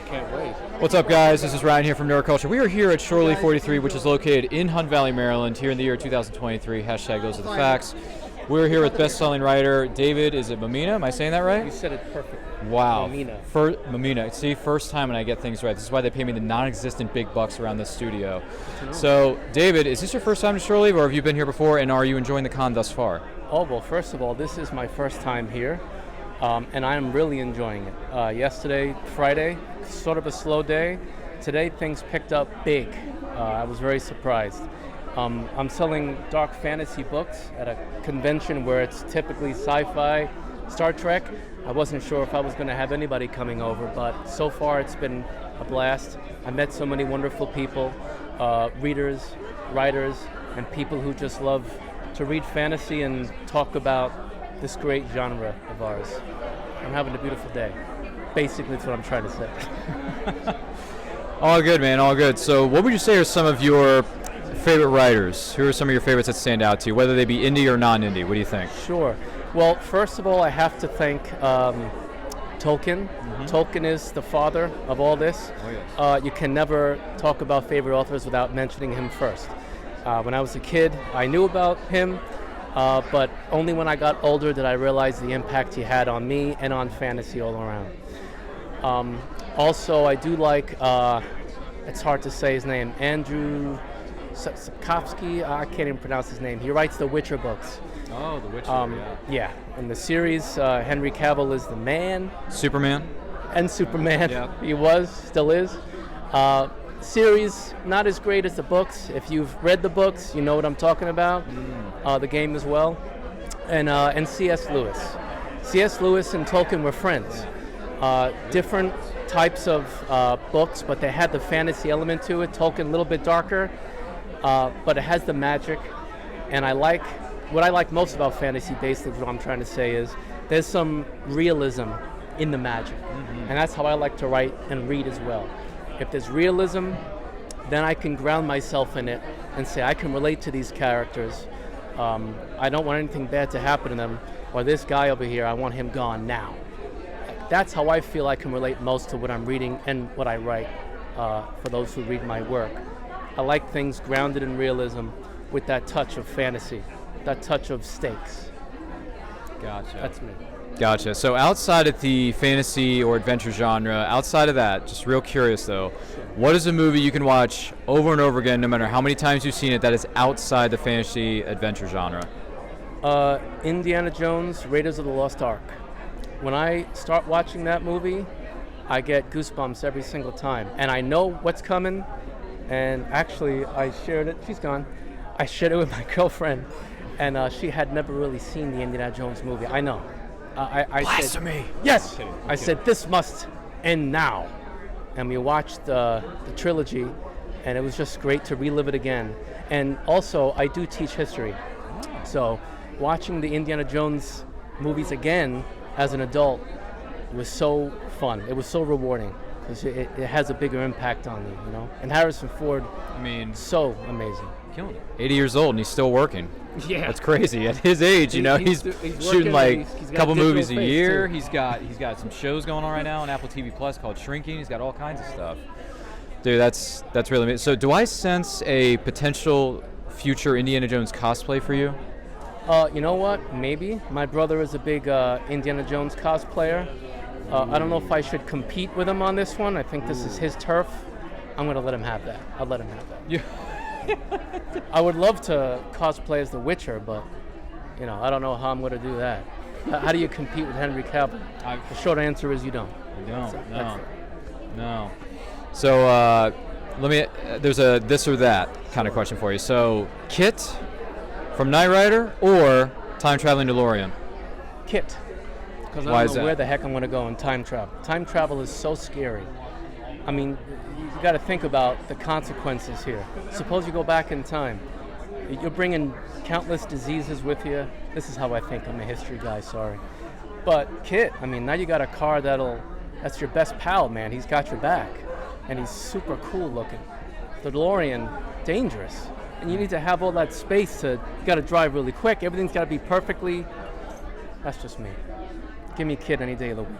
can't wait. What's up, guys? This is Ryan here from Neuroculture. We are here at Shore Leave 43, which is located in Hunt Valley, Maryland, here in the year 2023. Hashtag those are the facts. We're here with best-selling writer David. Is it Mammina? Am I saying that right? You said it perfect. Wow. Mammina. Mammina. See, first time when I get things right. This is why they pay me the non-existent big bucks around this studio. So, David, is this your first time to Shore Leave, or have you been here before, and are you enjoying the con thus far? Oh, well, first of all, this is my first time here, and I am really enjoying it. Yesterday, Friday, sort of a slow day. Today, things picked up big. I was very surprised. I'm selling dark fantasy books at a convention where it's typically sci-fi, Star Trek. I wasn't sure if I was going to have anybody coming over, but so far it's been a blast. I met so many wonderful people, readers, writers, and people who just love to read fantasy and talk about this great genre of ours. I'm having a beautiful day. Basically, that's what I'm trying to say. All good, man, all good. So what would you say are some of your favorite writers? Who are some of your favorites that stand out to you, whether they be indie or non-indie? What do you think? Sure. Well, first of all, I have to thank Tolkien. Tolkien is the father of all this. Oh, yes. You can never talk about favorite authors without mentioning him first. When I was a kid, I knew about him, but only when I got older did I realize the impact he had on me and on fantasy all around. Also, I do like, it's hard to say his name, Andrew Sapkowski. I can't even pronounce his name. He writes the Witcher books. Oh, the Witcher, Yeah. In the series, Henry Cavill is the man. Superman? And Superman. Yeah. He was, still is. Series, not as great as the books. If you've read the books, you know what I'm talking about. The game as well. And C.S. Lewis. C.S. Lewis and Tolkien were friends. Different types of books, but they had the fantasy element to it. Tolkien a little bit darker, but it has the magic. And what I like most about fantasy, basically what I'm trying to say is there's some realism in the magic. And that's how I like to write and read as well. If there's realism, then I can ground myself in it and say I can relate to these characters. I don't want anything bad to happen to them, or this guy over here, I want him gone now. That's how I feel I can relate most to what I'm reading and what I write for those who read my work. I like things grounded in realism with that touch of fantasy, that touch of stakes. Gotcha. That's me. Gotcha. So outside of the fantasy or adventure genre, outside of that, just real curious though, what is a movie you can watch over and over again, no matter how many times you've seen it, that is outside the fantasy adventure genre? Indiana Jones, Raiders of the Lost Ark. When I start watching that movie, I get goosebumps every single time. And I know what's coming. And actually, I shared it. She's gone. I shared it with my girlfriend. And she had never really seen the Indiana Jones movie. I know. I Blasphemy! said, yes! I said, this must end now. And we watched the trilogy. And it was just great to relive it again. And also, I do teach history. So watching the Indiana Jones movies again as an adult, it was so fun. It was so rewarding because it has a bigger impact on you, you know. And Harrison Ford, I mean, so amazing. Killing it. 80 years old and he's still working. Yeah, that's crazy. At his age, you know, he's shooting like a couple movies a year. He's got some shows going on right now on Apple TV Plus called Shrinking. He's got all kinds of stuff. Dude, that's really amazing. So, do I sense a potential future Indiana Jones cosplay for you? You know what? Maybe. My brother is a big Indiana Jones cosplayer. I don't know if I should compete with him on this one. I think this is his turf. I'm going to let him have that. I'll let him have that. Yeah. I would love to cosplay as The Witcher, but, you know, I don't know how I'm going to do that. How do you compete with Henry Cavill? The short answer is you don't. You don't. No. So, there's a this or that kind of question for you. So, Kit from Knight Rider or Time Traveling DeLorean? Kit. Because I don't know where the heck I'm going to go in time travel. Time travel is so scary. I mean, you got to think about the consequences here. Suppose you go back in time. You're bringing countless diseases with you. This is how I think. I'm a history guy, sorry. But Kit, I mean, now you got a car that's your best pal, man. He's got your back. And he's super cool looking. The DeLorean, dangerous. And you need to have all that space you got to drive really quick. Everything's got to be perfectly. That's just me. Give me Kid any day of the week.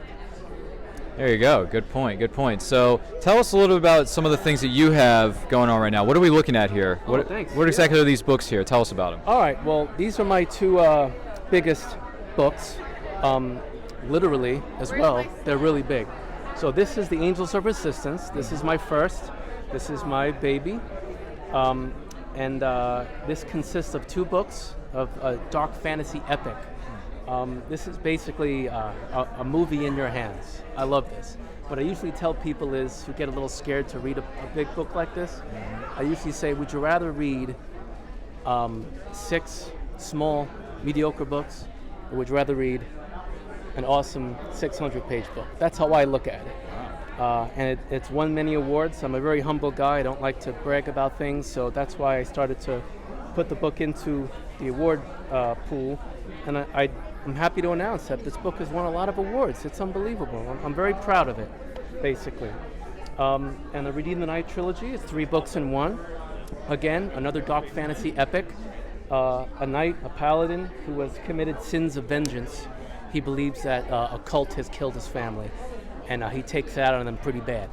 There you go. Good point. Good point. So tell us a little bit about some of the things that you have going on right now. What are we looking at here? Thanks. What exactly are these books here? Tell us about them. All right. Well, these are my two biggest books, literally as well. They're really big. So this is The Angels of Resistance. This is my first. This is my baby. And this consists of 2 books of a dark fantasy epic. This is basically a movie in your hands. I love this. What I usually tell people is who get a little scared to read a big book like this, I usually say, would you rather read 6 small, mediocre books, or would you rather read an awesome 600-page book? That's how I look at it. And it's won many awards. I'm a very humble guy. I don't like to brag about things, so that's why I started to put the book into the award pool. And I'm happy to announce that this book has won a lot of awards. It's unbelievable. I'm very proud of it, basically. And the Redeem the Night trilogy is 3 books in one. Again, another dark fantasy epic. A knight, a paladin, who has committed sins of vengeance. He believes that a cult has killed his family, and he takes that on them pretty bad.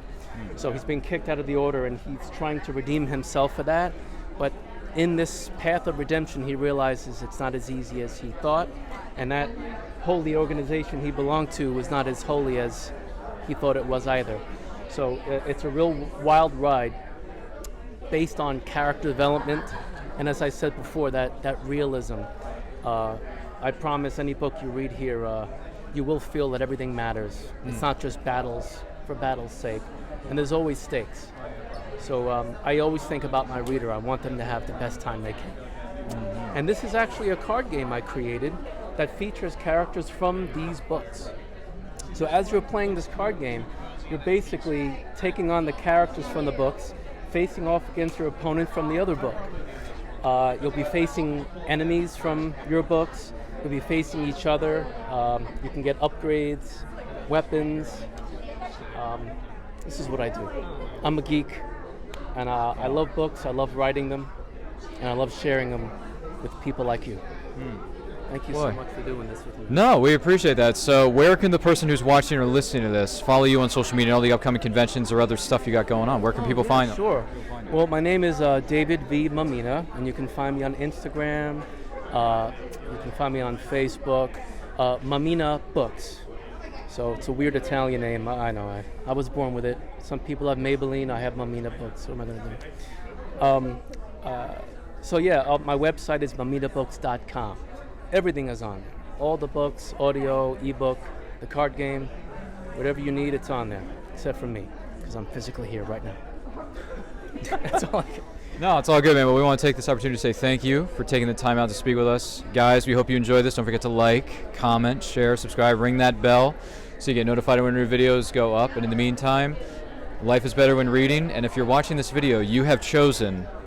So he's been kicked out of the order, and he's trying to redeem himself for that. But in this path of redemption, he realizes it's not as easy as he thought, and that holy organization he belonged to was not as holy as he thought it was either. So it's a real wild ride based on character development, and as I said before, that realism. I promise any book you read here, you will feel that everything matters. It's not just battles for battle's sake, and there's always stakes. So I always think about my reader. I want them to have the best time they can. And this is actually a card game I created that features characters from these books. So as you're playing this card game, you're basically taking on the characters from the books, facing off against your opponent from the other book. You'll be facing enemies from your books. You'll be facing each other. You can get upgrades, weapons. This is what I do. I'm a geek, and I love books. I love writing them, and I love sharing them with people like you. Thank you so much for doing this with me. No, we appreciate that. So where can the person who's watching or listening to this follow you on social media and all the upcoming conventions or other stuff you got going on? Where can people find them? Sure. Well, my name is David V. Mammina, and you can find me on Instagram. You can find me on Facebook. Mammina Books. So it's a weird Italian name. I know. I was born with it. Some people have Maybelline. I have Mammina Books. What am I going to do? So yeah, my website is mamminabooks.com. Everything is on there. All the books, audio, ebook, the card game, whatever you need, it's on there. Except for me, because I'm physically here right now. That's all I can. No, it's all good, man. But we want to take this opportunity to say thank you for taking the time out to speak with us. Guys, we hope you enjoyed this. Don't forget to like, comment, share, subscribe, ring that bell so you get notified when new videos go up. And in the meantime, life is better when reading. And if you're watching this video, you have chosen